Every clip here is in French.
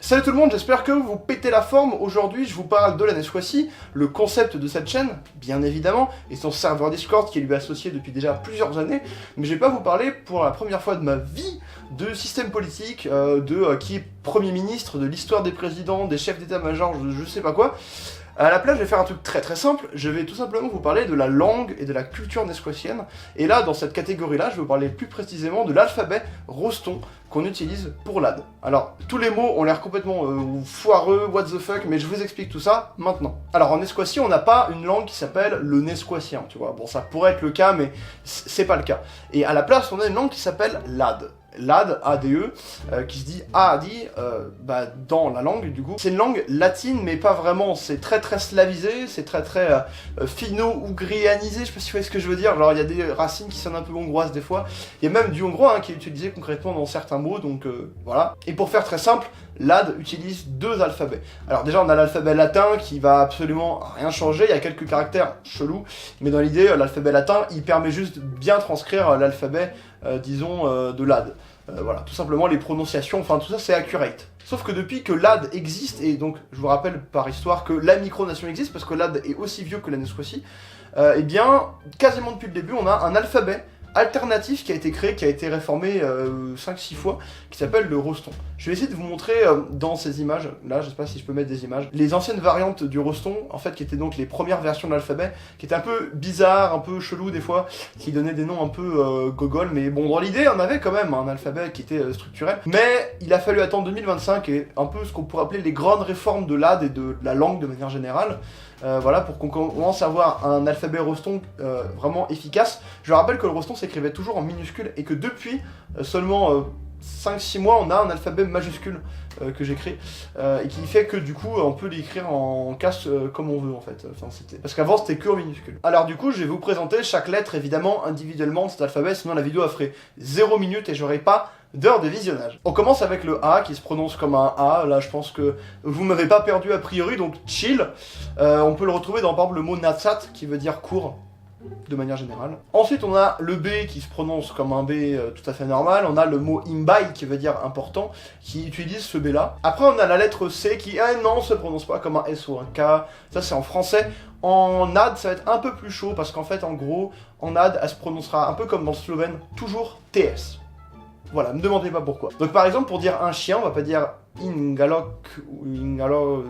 Salut tout le monde, j'espère que vous pétez la forme. Aujourd'hui, je vous parle de la Nesquaci, le concept de cette chaîne, bien évidemment, et son serveur Discord qui lui est associé depuis déjà plusieurs années. Mais je vais pas vous parler pour la première fois de ma vie de système politique, qui est Premier ministre, de l'histoire des présidents, des chefs d'état-major, je sais pas quoi. À la place, je vais faire un truc très simple, je vais tout simplement vous parler de la langue et de la culture nesquatienne. Et là, dans cette catégorie-là, je vais vous parler plus précisément de l'alphabet Roston qu'on utilise pour l'AD. Alors, tous les mots ont l'air complètement foireux, what the fuck, mais je vous explique tout ça maintenant. Alors, en nesquaci, on n'a pas une langue qui s'appelle le nesquatien, tu vois. Bon, ça pourrait être le cas, mais c'est pas le cas. Et à la place, on a une langue qui s'appelle l'AD. L'AD, ADE, qui se dit ADI dans la langue du coup. C'est une langue latine mais pas vraiment, c'est très slavisé, c'est très finno-ougrianisé, je sais pas si vous voyez ce que je veux dire, genre il y a des racines qui sonnent un peu hongroises des fois, il y a même du hongrois qui est utilisé concrètement dans certains mots, donc voilà. Et pour faire très simple, l'AD utilise deux alphabets. Alors déjà on a l'alphabet latin qui va absolument rien changer, il y a quelques caractères chelous, mais dans l'idée l'alphabet latin il permet juste de bien transcrire l'alphabet disons de l'AD. Voilà, tout simplement les prononciations, enfin tout ça c'est accurate. Sauf que depuis que l'AD existe, et donc je vous rappelle par histoire que la micronation existe, parce que l'AD est aussi vieux que la Nesquaci, et bien quasiment depuis le début on a un alphabet alternatif qui a été créé, qui a été réformé 5-6 fois, qui s'appelle le Roston. Je vais essayer de vous montrer dans ces images, là je sais pas si je peux mettre des images, les anciennes variantes du Roston, en fait qui étaient donc les premières versions de l'alphabet, qui étaient un peu bizarres, un peu chelous des fois, qui donnaient des noms un peu gogol, mais bon dans l'idée on avait quand même un alphabet qui était structurel, mais il a fallu attendre 2025 et un peu ce qu'on pourrait appeler les grandes réformes de l'AD et de la langue de manière générale. Voilà, pour qu'on commence à avoir un alphabet Roston vraiment efficace. Je rappelle que le Roston s'écrivait toujours en minuscule et que depuis seulement 5-6 mois, on a un alphabet majuscule que j'écris et qui fait que du coup, on peut l'écrire en casse comme on veut en fait. Enfin, parce qu'avant, c'était que en minuscule. Alors du coup, je vais vous présenter chaque lettre évidemment individuellement de cet alphabet, sinon la vidéo elle ferait 0 minutes et j'aurais pas d'heure de visionnage. On commence avec le A qui se prononce comme un A, là je pense que vous m'avez pas perdu a priori, donc chill. On peut le retrouver dans par exemple le mot natsat qui veut dire court, de manière générale. Ensuite on a le B qui se prononce comme un B tout à fait normal, on a le mot imbai qui veut dire important, qui utilise ce B là. Après on a la lettre C qui, non, se prononce pas comme un S ou un K, ça c'est en français. En AD ça va être un peu plus chaud parce qu'en fait en gros, en AD elle se prononcera un peu comme dans le slovène, toujours TS. Voilà, me demandez pas pourquoi. Donc par exemple, pour dire un chien, on va pas dire ingalok ou ingalo...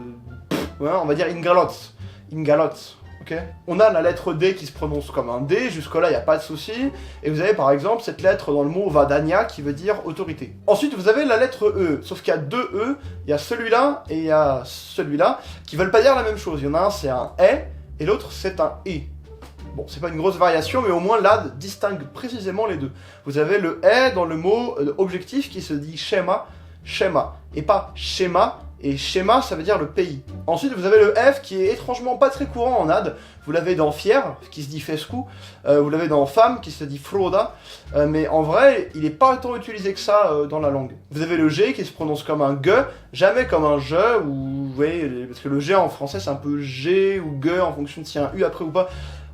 Ouais, on va dire ingalots. Ingalots, ok. On a la lettre D qui se prononce comme un D, jusque-là, il n'y a pas de souci. Et vous avez par exemple cette lettre dans le mot vadania qui veut dire autorité. Ensuite, vous avez la lettre E, sauf qu'il y a deux E, il y a celui-là et il y a celui-là, qui veulent pas dire la même chose. Il y en a un, c'est un E, et l'autre, c'est un E. Bon, c'est pas une grosse variation, mais au moins l'AD distingue précisément les deux. Vous avez le « est » dans le mot objectif qui se dit schéma, schéma, et pas schéma, et schéma ça veut dire le pays. Ensuite vous avez le F qui est étrangement pas très courant en AD, vous l'avez dans fier, qui se dit fescu, vous l'avez dans femme, qui se dit froda, mais en vrai, il est pas autant utilisé que ça dans la langue. Vous avez le G qui se prononce comme un G, jamais comme un je, ou vous voyez, parce que le G en français c'est un peu G ou G en fonction de s'il y a un U après ou pas.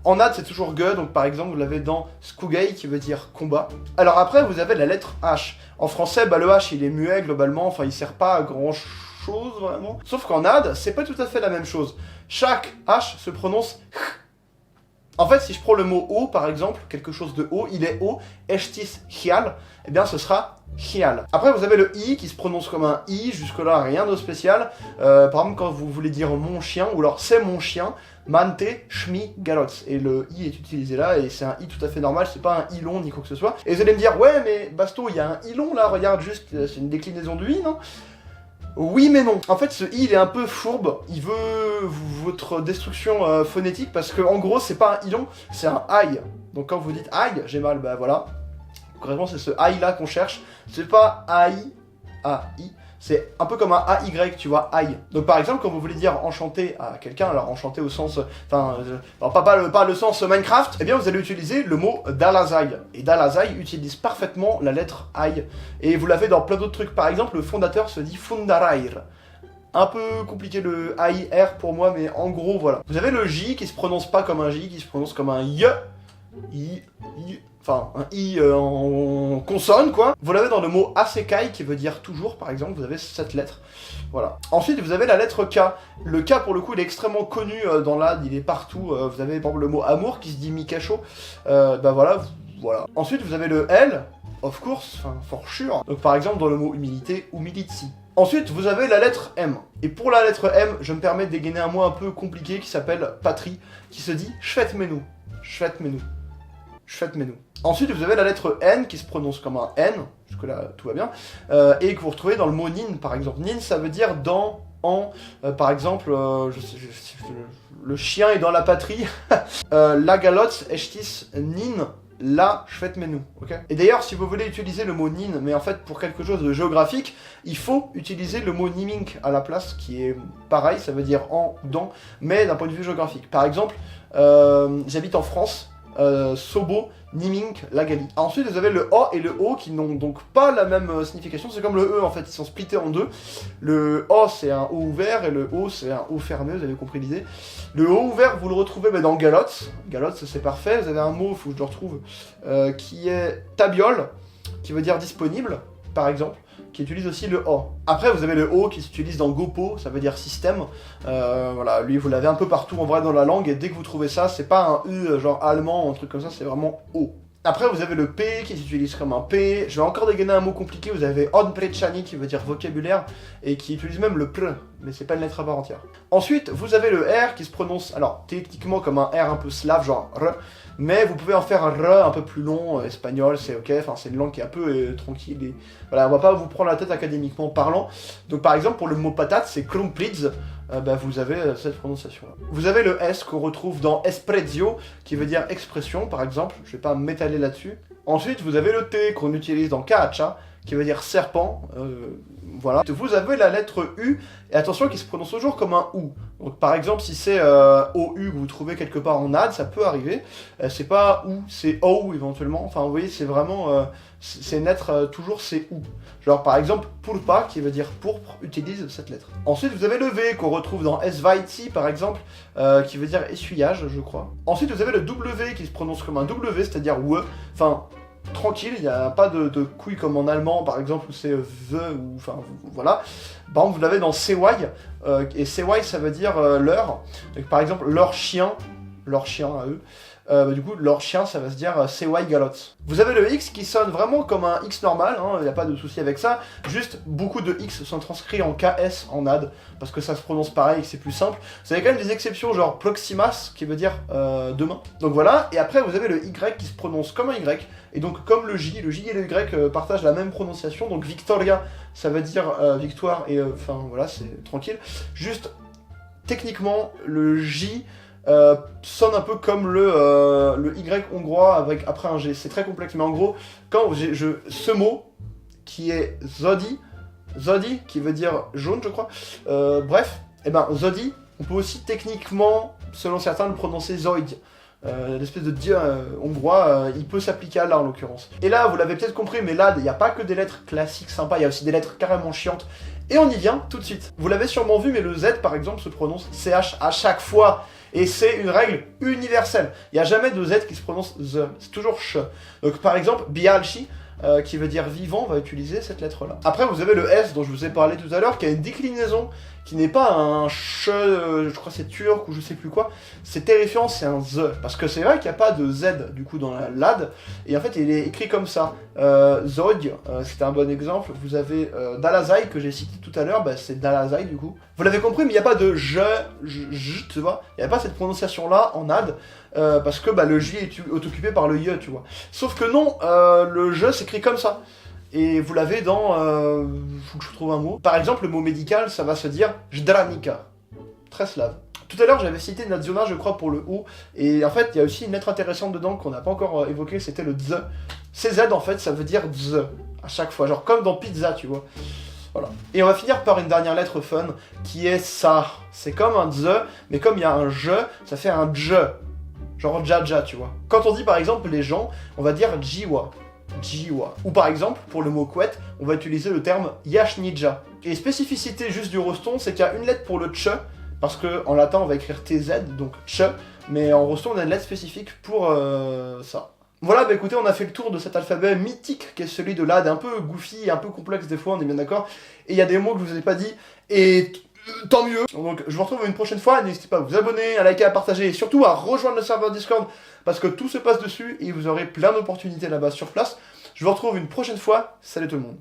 En AD, c'est toujours G, donc par exemple, vous l'avez dans Skugay, qui veut dire combat. Alors après, vous avez la lettre H. En français, le H, il est muet, globalement, enfin, il sert pas à grand-chose, vraiment. Sauf qu'en AD, c'est pas tout à fait la même chose. Chaque H se prononce H. En fait, si je prends le mot O, par exemple, quelque chose de O, il est O, Eshtis Hial, eh bien, ce sera Hial. Après, vous avez le I qui se prononce comme un I, jusque-là, rien de spécial. Par exemple, quand vous voulez dire mon chien, ou alors c'est mon chien, Mante, Shmi, Galots. Et le I est utilisé là, et c'est un I tout à fait normal, c'est pas un I long ni quoi que ce soit. Et vous allez me dire, ouais, mais Basto, il y a un I long là, regarde juste, c'est une déclinaison du I, non? Oui mais non. En fait ce I il est un peu fourbe, il veut votre destruction phonétique parce que en gros c'est pas un I long, c'est un aïe. Donc quand vous dites aïe, j'ai mal, bah voilà. Concrètement c'est ce aïe là qu'on cherche, c'est pas aïe, A-I, c'est un peu comme un A-Y, tu vois, aïe. Donc par exemple quand vous voulez dire enchanté à quelqu'un, alors enchanté au sens, enfin, pas le sens Minecraft, eh bien vous allez utiliser le mot Dalazai. Et Dalazai utilise parfaitement la lettre aïe. Et vous l'avez dans plein d'autres trucs, par exemple le fondateur se dit Fundarair. Un peu compliqué le AIR pour moi, mais en gros voilà. Vous avez le J qui se prononce pas comme un J, qui se prononce comme un Y. enfin un I en consonne quoi. Vous l'avez dans le mot asekai qui veut dire toujours par exemple, vous avez cette lettre. Voilà. Ensuite vous avez la lettre K. Le K pour le coup il est extrêmement connu dans l'AD, il est partout. Vous avez par exemple le mot amour qui se dit Mikacho. Bah voilà. Ensuite vous avez le L, of course, enfin for sure. Donc par exemple dans le mot humilité, humilitsi. Ensuite, vous avez la lettre M. Et pour la lettre M, je me permets de dégainer un mot un peu compliqué qui s'appelle patrie, qui se dit Shvetmenu. Shvetmenu. Shvetmenu. Ensuite, vous avez la lettre N qui se prononce comme un N, jusque-là tout va bien, et que vous retrouvez dans le mot nin par exemple. Nin, ça veut dire dans, en, par exemple, le chien est dans la patrie. La galotte, eshtis, nin. Là, Shvetmenu, ok. Et d'ailleurs, si vous voulez utiliser le mot nin, mais en fait pour quelque chose de géographique, il faut utiliser le mot nimink à la place, qui est pareil, ça veut dire en, dans, mais d'un point de vue géographique. Par exemple, j'habite en France, Sobo, Nimink, Lagali. Ensuite, vous avez le O et le O qui n'ont donc pas la même signification. C'est comme le E en fait, ils sont splittés en deux. Le O c'est un O ouvert et le O c'est un O fermé, vous avez compris l'idée. Le O ouvert, vous le retrouvez dans galotte. Galotte, c'est parfait. Vous avez un mot, il faut que je le retrouve, qui est tabiole, qui veut dire disponible, par exemple, qui utilise aussi le O. Après, vous avez le O qui s'utilise dans Gopo, ça veut dire système. Voilà, lui, vous l'avez un peu partout en vrai dans la langue, et dès que vous trouvez ça, c'est pas un U genre allemand, un truc comme ça, c'est vraiment O. Après, vous avez le P qui s'utilise comme un P. Je vais encore dégainer un mot compliqué. Vous avez Odprechani qui veut dire vocabulaire et qui utilise même le pr, mais c'est pas une lettre à part entière. Ensuite, vous avez le R qui se prononce, alors techniquement comme un R un peu slave, genre R, mais vous pouvez en faire un R un peu plus long, espagnol, c'est ok, enfin c'est une langue qui est un peu tranquille. Et voilà, on va pas vous prendre la tête académiquement parlant. Donc par exemple, pour le mot patate, c'est krumplitz. Bah, vous avez cette prononciation-là. Vous avez le S qu'on retrouve dans esprezzo, qui veut dire expression, par exemple. Je vais pas m'étaler là-dessus. Ensuite, vous avez le T qu'on utilise dans Kaacha, qui veut dire serpent. Voilà. Vous avez la lettre U, et attention, qui se prononce toujours comme un OU. Donc par exemple, si c'est OU que vous trouvez quelque part en AD, ça peut arriver. C'est pas OU, c'est OU éventuellement. Enfin, vous voyez, c'est vraiment... c'est une lettre, toujours c'est OU. Genre par exemple, purpa, qui veut dire pourpre, utilise cette lettre. Ensuite, vous avez le V, qu'on retrouve dans Esvaiti, par exemple, qui veut dire essuyage, je crois. Ensuite, vous avez le W, qui se prononce comme un W, c'est-à-dire WE. Enfin... tranquille, il n'y a pas de couilles comme en allemand par exemple où c'est the ou enfin voilà. Par exemple vous l'avez dans sewai et sewai ça veut dire leur. Donc, par exemple leur chien à eux. Du coup leur chien ça va se dire sewai galot. Vous avez le X qui sonne vraiment comme un X normal, il n'y a pas de souci avec ça, juste beaucoup de X sont transcrits en KS en AD, parce que ça se prononce pareil et que c'est plus simple. Vous avez quand même des exceptions genre proximas qui veut dire demain. Donc voilà, et après vous avez le Y qui se prononce comme un Y, et donc comme le J et le Y partagent la même prononciation, donc Victoria ça veut dire victoire et enfin voilà c'est tranquille. Juste techniquement le J sonne un peu comme le Y hongrois avec après un G, c'est très complexe, mais en gros, quand ce mot qui est Zodi qui veut dire jaune, je crois, bref, et ben Zodi, on peut aussi techniquement, selon certains, le prononcer Zoid. L'espèce de dieu hongrois, il peut s'appliquer à là en l'occurrence. Et là, vous l'avez peut-être compris, mais là, il n'y a pas que des lettres classiques sympas, il y a aussi des lettres carrément chiantes. Et on y vient tout de suite. Vous l'avez sûrement vu, mais le Z, par exemple, se prononce CH à chaque fois. Et c'est une règle universelle. Il n'y a jamais de Z qui se prononce Z, c'est toujours CH. Donc par exemple, Bialchi, qui veut dire vivant, va utiliser cette lettre-là. Après, vous avez le S dont je vous ai parlé tout à l'heure, qui a une déclinaison qui n'est pas un ch, je crois que c'est turc ou je sais plus quoi. C'est terrifiant, c'est un Z. Parce que c'est vrai qu'il n'y a pas de Z du coup dans la LAD. Et en fait, il est écrit comme ça. Zog, c'était un bon exemple. Vous avez Dalazai que j'ai cité tout à l'heure, bah, c'est Dalazai du coup. Vous l'avez compris, mais il n'y a pas de je, tu vois. Il n'y a pas cette prononciation-là en AD. Parce que bah, le J est occupé par le Y, tu vois. Sauf que non, le je s'écrit comme ça. Et vous l'avez dans... faut que je trouve un mot. Par exemple, le mot médical, ça va se dire Jdranika. Très slave. Tout à l'heure, j'avais cité Nadziona, je crois, pour le O. Et en fait, il y a aussi une lettre intéressante dedans qu'on n'a pas encore évoquée, c'était le Z. CZ, en fait, ça veut dire Z. À chaque fois. Genre comme dans pizza, tu vois. Voilà. Et on va finir par une dernière lettre fun, qui est ça. C'est comme un Z, mais comme il y a un je, ça fait un dj. Genre jaja, tu vois. Quand on dit, par exemple, les gens, on va dire jiwa. Jiwa. Ou par exemple, pour le mot couette, on va utiliser le terme yashnija. Et spécificité juste du roston, c'est qu'il y a une lettre pour le tch, parce que en latin on va écrire TZ, donc tch, mais en Rosto on a une lettre spécifique pour ça. Voilà, bah écoutez, on a fait le tour de cet alphabet mythique qui est celui de l'AD, un peu goofy, un peu complexe des fois, on est bien d'accord. Et il y a des mots que je vous ai pas dit, et tant mieux. Donc je vous retrouve une prochaine fois, n'hésitez pas à vous abonner, à liker, à partager, et surtout à rejoindre le serveur Discord, parce que tout se passe dessus, et vous aurez plein d'opportunités là-bas sur place. Je vous retrouve une prochaine fois, salut tout le monde.